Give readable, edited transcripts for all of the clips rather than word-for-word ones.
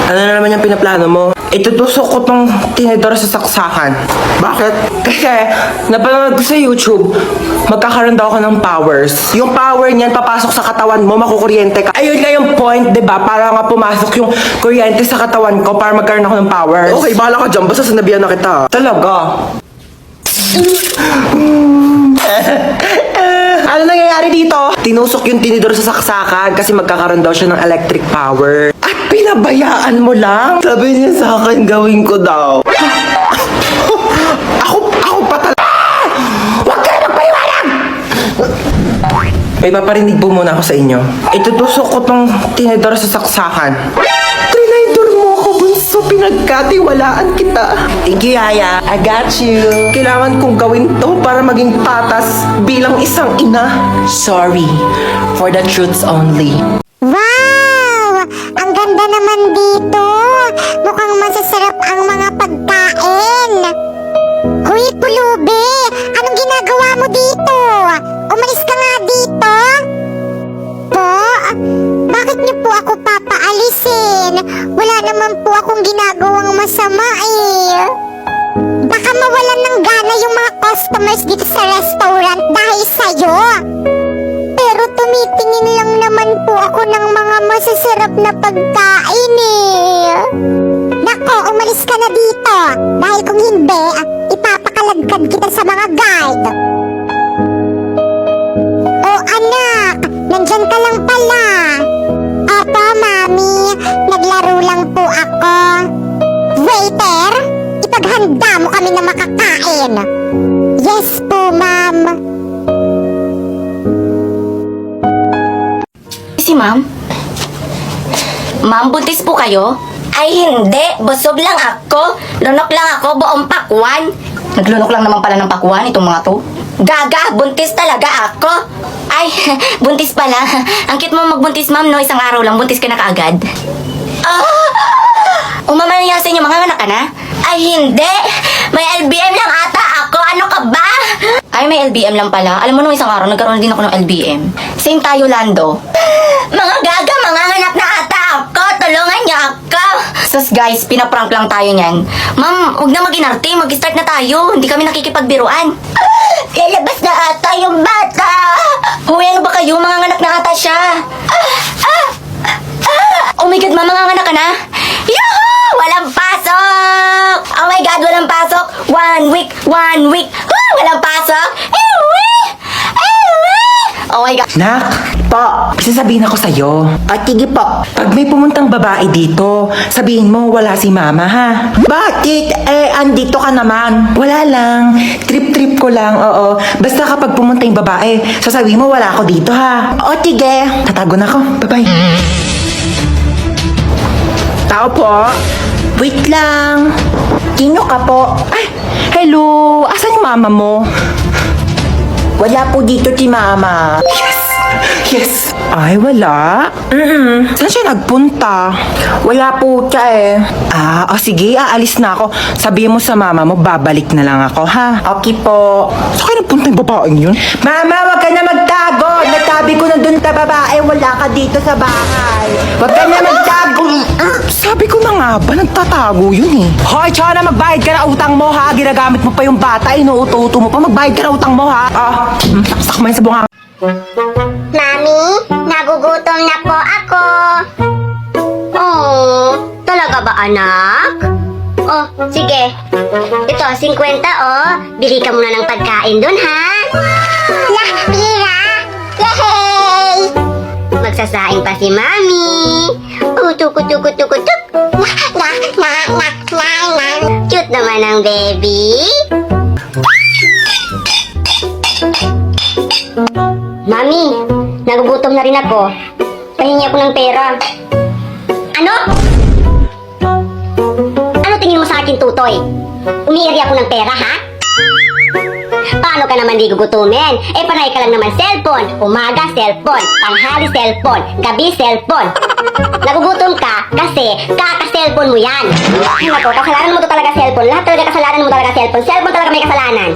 Ano na naman yung pinaplano mo? Itutusok ko tong tinidor sa saksakan. Bakit? Kasi, napanood ko sa YouTube, magkakaroon daw ako ng powers. Yung power niyan, papasok sa katawan mo, makukuryente ka. Ayun nga yung point, di ba? Para nga pumasok yung kuryente sa katawan ko para magkaroon ako ng powers. Okay, bahala ka dyan. Basta sinabihan na kita. Talaga? Ano nangyayari dito? Tinusok yung tinidor sa saksakan kasi magkakaroon daw siya ng electric power. At pinabayaan mo lang? Sabi niya sa akin, gawin ko daw. Ako pa talaga. Huwag ka na magpaliwanag! May paparinig po muna ako sa inyo. Itutusok ko tong tinidor sa saksakan. Trinidor mo ako, bunso. Pinagkatiwalaan kita. Thank you, Yaya. I got you. Kailangan kong gawin to para maging patas bilang isang ina. Sorry. For the truths only. Wow! Ang ganda naman dito. Mukhang masasarap ang mga pagkain. Hoy, Pulubi! Anong ginagawa mo dito? Umalis ka nga dito. Po? Bakit niyo po ako papaalisin? Wala naman po akong ginagawang masama eh. Baka mawalan ng gana yung mga customers dito sa restaurant dahil sa'yo. Pero tumitingin lang naman po ako ng mga masasarap na pagkain eh. Nako, umalis ka na dito. Dahil kung hindi, ipapakalagkad kita sa mga guard. Oh anak, nandyan ka lang pala. Opo, mami, naglaro lang po ako. Waiter, ipaghanda mo kami na makakain. Yes po, ma'am. Si ma'am? Ma'am, buntis po kayo? Ay hindi, busog lang ako. Lunok lang ako, buong pakwan. Naglunok lang naman pala ng pakwan itong mga to. Gaga, buntis talaga ako. Ay, buntis pala. Ang cute mo magbuntis, ma'am, no? Isang araw lang, buntis ka na kaagad. Umamaya sa inyo, mga anak ka na? Ay hindi, may LBM lang ata ako. Ano ka ba? Ay, may LBM lang pala. Alam mo, nung isang araw, nagkaroon din ako ng LBM. Same tayo, Lando. Mga gaga, mga anak na ata ako. Tulungan niyo ako. Sus guys, pinaprank lang tayo niyan. Ma'am, huwag na mag-inarte. Mag-start na tayo. Hindi kami nakikipagbiruan. Lalabas na ata yung bata. Uy, ano ba kayo? Mga anak na ata siya. Oh my God, mama, mga anak ka na? Yuhu! Walang pasok! Oh my God, walang pasok! 1 week! Walang pasok! Oh my God! Nak, po, sasabihin ako sa'yo. At sige po. Pag may pumuntang babae dito, sabihin mo wala si mama ha. Bakit? Andito ka naman. Wala lang. Trip-trip ko lang, oo. Basta kapag pumunta yung babae, sasabihin mo wala ako dito ha. O, sige. Tatago na ako. Bye-bye. Tao po. Wait lang. Sino ka po? Ay, hello. Asan yung mama mo? Wala po dito si Mama. Yes. Ay, wala. Saan siya nagpunta? Wala po siya eh. Sige, aalis na ako. Sabihin mo sa mama mo, babalik na lang ako, ha? Okay po. Saan kayo nagpunta yung babaeng yun? Mama, wag ka na magtago. Nagsabi ko na dun sa babae, wala ka dito sa bahay. Wag ka na magtago. Sabi ko na nga ba, nagtatago yun eh. Hoy, Chona, magbayad ka na utang mo, ha? Ginagamit mo pa yung bata, inuuto-uto mo pa. Magbayad ka na utang mo, ha? Saksak mo yun sa bunga. Mami, nagugutom na po ako. Oh, talaga ba anak? Oh, sige. Ito, 50 oh. Bili ka muna ng pagkain dun, ha? Lah, pira! Yay! Magsasaing pa si Mami. Utuk-utuk-utuk-utuk. Cute naman ang baby. Mami, nagugutom na rin ako. Pahingi ako ng pera. Ano? Ano tingin mo sa akin, Tutoy? Umiiri ako ng pera, ha? Paano ka naman di gugutumin? Panay ka lang naman cellphone. Umaga, cellphone. Tanghali, cellphone. Gabi, cellphone. Nagugutom ka kasi kaka-cellphone mo yan. Ay nako, kasalanan mo to talaga cellphone. Lahat talaga kasalanan mo talaga cellphone. Cellphone talaga may kasalanan.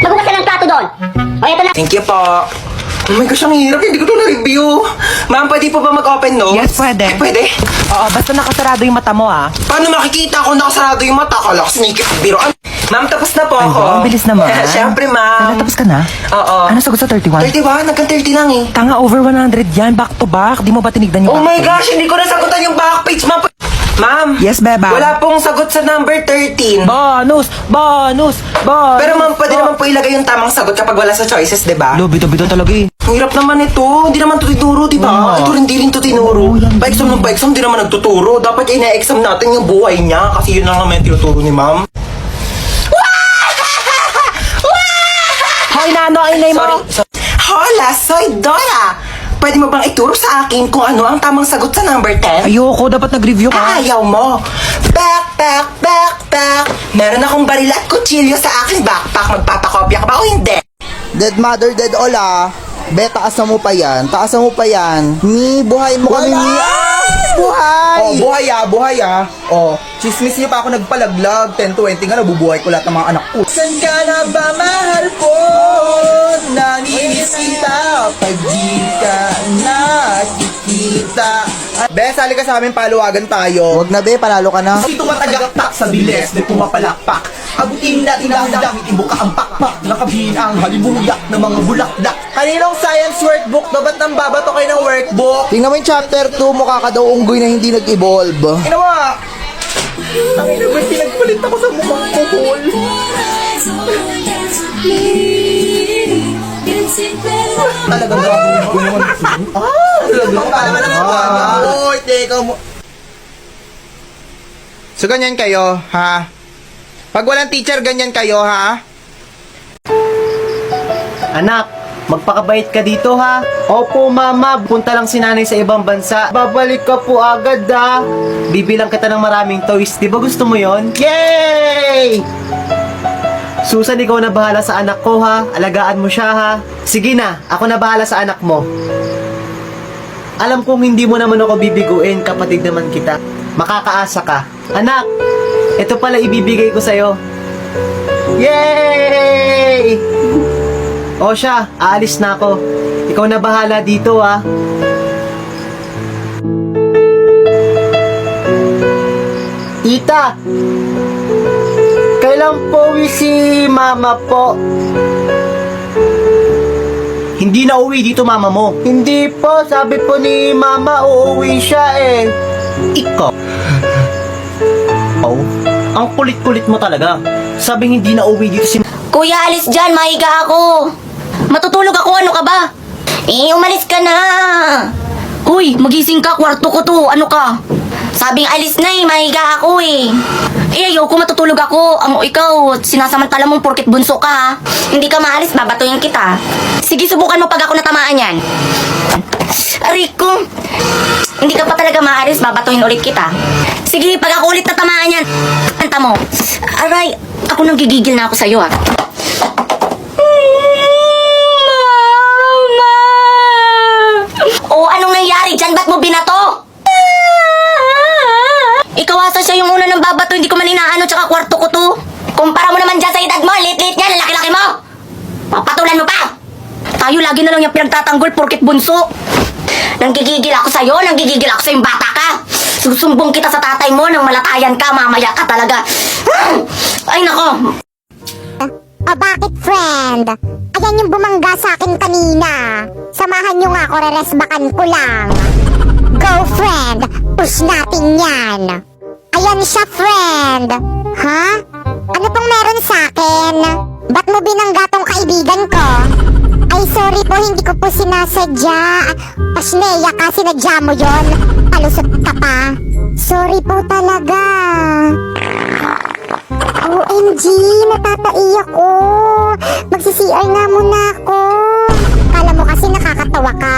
Magugas ka ng plato doon. O, ito na. Thank you po. Oh my gosh, ang hirap. Hindi ko ito na-review. Ma'am, pwede po ba mag-open nose? Yes, pwede. Pwede? Oo, basta nakasarado yung mata mo ah. Paano makikita kung nakasarado yung mata? Kala ko sneaky biroan. Ma'am, tapos na po Ay, ako. wow, ang bilis naman. Siyempre, ma'am. Tapos ka na? Oo. Ano sagot sa 31? 31? Hanggang 30 lang eh. Tanga, over 100 yan. Back to back. Di mo ba tinignan yung Oh back my page? gosh, hindi ko nasagutan yung back page, ma'am. Ma'am. Yes, beba. Wala pong sagot sa number 13. Bonus! Bonus! Bonus! Pero ma'am, pwede naman po ilagay yung tamang sagot kapag wala sa choices, di ba? Bito-bito talaga eh. Ang hirap naman ito. Hindi naman ito tinuro, di ba? Oo. Ito hindi rin ito tinuro. Pa-exam ng pa-exam, di naman nagtuturo. Dapat ina-exam natin yung buhay niya kasi yun lang naman yung tinuturo ni ma'am. Hoy, nano, ay name mo! Sorry. Hola, soy Dora. Pwede mo bang ituro sa akin kung ano ang tamang sagot sa number 10? Ayoko, dapat nag-review ka. Ayaw mo. Backpack. Meron akong baril at kutsilyo sa aking backpack. Magpapakopya ka ba o hindi? Dead mother, dead all ah. Be, taasan mo pa yan. Taasan mo pa yan. Mi, buhay mo kami, Mi. Ah! Buhay! Oh, buhay ah. Oh, chismis niyo pa ako nagpalaglag. 10-20 nga, nabubuhay ko lahat ng mga anak ko. San ka na ba, mahal ko? Nanginis kita pag di ka nakikita. Be, sali ka sa amin, paluwagan tayo. Wag na, Be, panalo ka na. Kasi tumatagaktak sa bilis, di pumapalakpak. Abutin natin ang langit, ibuka ang pakpak. Nakabihin ang halimuyak ng mga bulakdak. Kaninong science workbook? Dapat nang babato kayo ng workbook? Tingnan mo yung chapter 2, mukha ka daw unggoy na hindi nag-evolve. Ina mo ah! Ang ina ba, pinagpalit ako sa mukhang kuhol. Talagang gagawin ko naman. Oy, teka mo. So, ganyan kayo, ha? Pag walang teacher, ganyan kayo, ha? Anak, magpakabait ka dito ha. Opo mama, punta lang si nanay sa ibang bansa. Babalik ka po agad ha. Bibilang kita ng maraming toys. Di ba gusto mo yon? Yay! Susan, ikaw na bahala sa anak ko ha. Alagaan mo siya ha. Sige na, ako na bahala sa anak mo. Alam kong hindi mo naman ako bibiguin, kapatid naman kita. Makakaasa ka. Anak, ito pala ibibigay ko sa'yo. Yay! O siya, aalis na ako. Ikaw na bahala dito ah. Tita! Kailan po uwi si mama po? Hindi na uwi dito mama mo. Hindi po, sabi po ni mama uuwi siya eh. Ikaw? Oh, ang kulit-kulit mo talaga. Sabi hindi na uwi dito si... Kuya, alis dyan. Mahiga ako. Matutulog ako. Ano ka ba? Umalis ka na. Uy, magising ka. Kwarto ko to. Ano ka? Sabing alis na eh. Mahiga ako eh. Ayoko, matutulog ako. Ikaw, sinasamantala mong porkit bunso ka ha. Hindi ka maalis, babatuin kita. Sige, subukan mo pag ako natamaan yan. Rico, hindi ka pa talaga maalis, babatuin ulit kita. Sige, pag ako ulit natamaan yan, kanta mo. Aray, ako nang gigigil na ako sa'yo ha. Mama! Oh, anong nangyari dyan? Ba't mo binato? Ikaw asa siya yung una ng babato, hindi ko man inaano tsaka kwarto ko to. Kumpara mo naman dyan sa edad mo, lit-lit niya, lalaki-laki mo. Papatulan mo pa. Tayo lagi na lang yung pinagtatanggol porkit bunso. Nanggigigil ako sa'yo, nanggigigil ako sa'yo bata ka. Susumbong kita sa tatay mo nang malatayan ka, mamaya ka talaga. Ay nako. O bakit, friend? Ayan yung bumangga sa akin kanina. Samahan nyo nga ako, reresbakan ko lang. Go, friend! Push natin yan! Ayan siya, friend! Ha? Ano pong meron sa akin? Ba't mo binangga tong kaibigan ko? Ay, sorry po, hindi ko po sinasadya. Pasneya ka, sinadya mo yon. Palusot ka pa. Sorry po talaga. OMG, natataiyak ko. Magsi-CR nga muna ako. Kala mo kasi nakakatawa ka.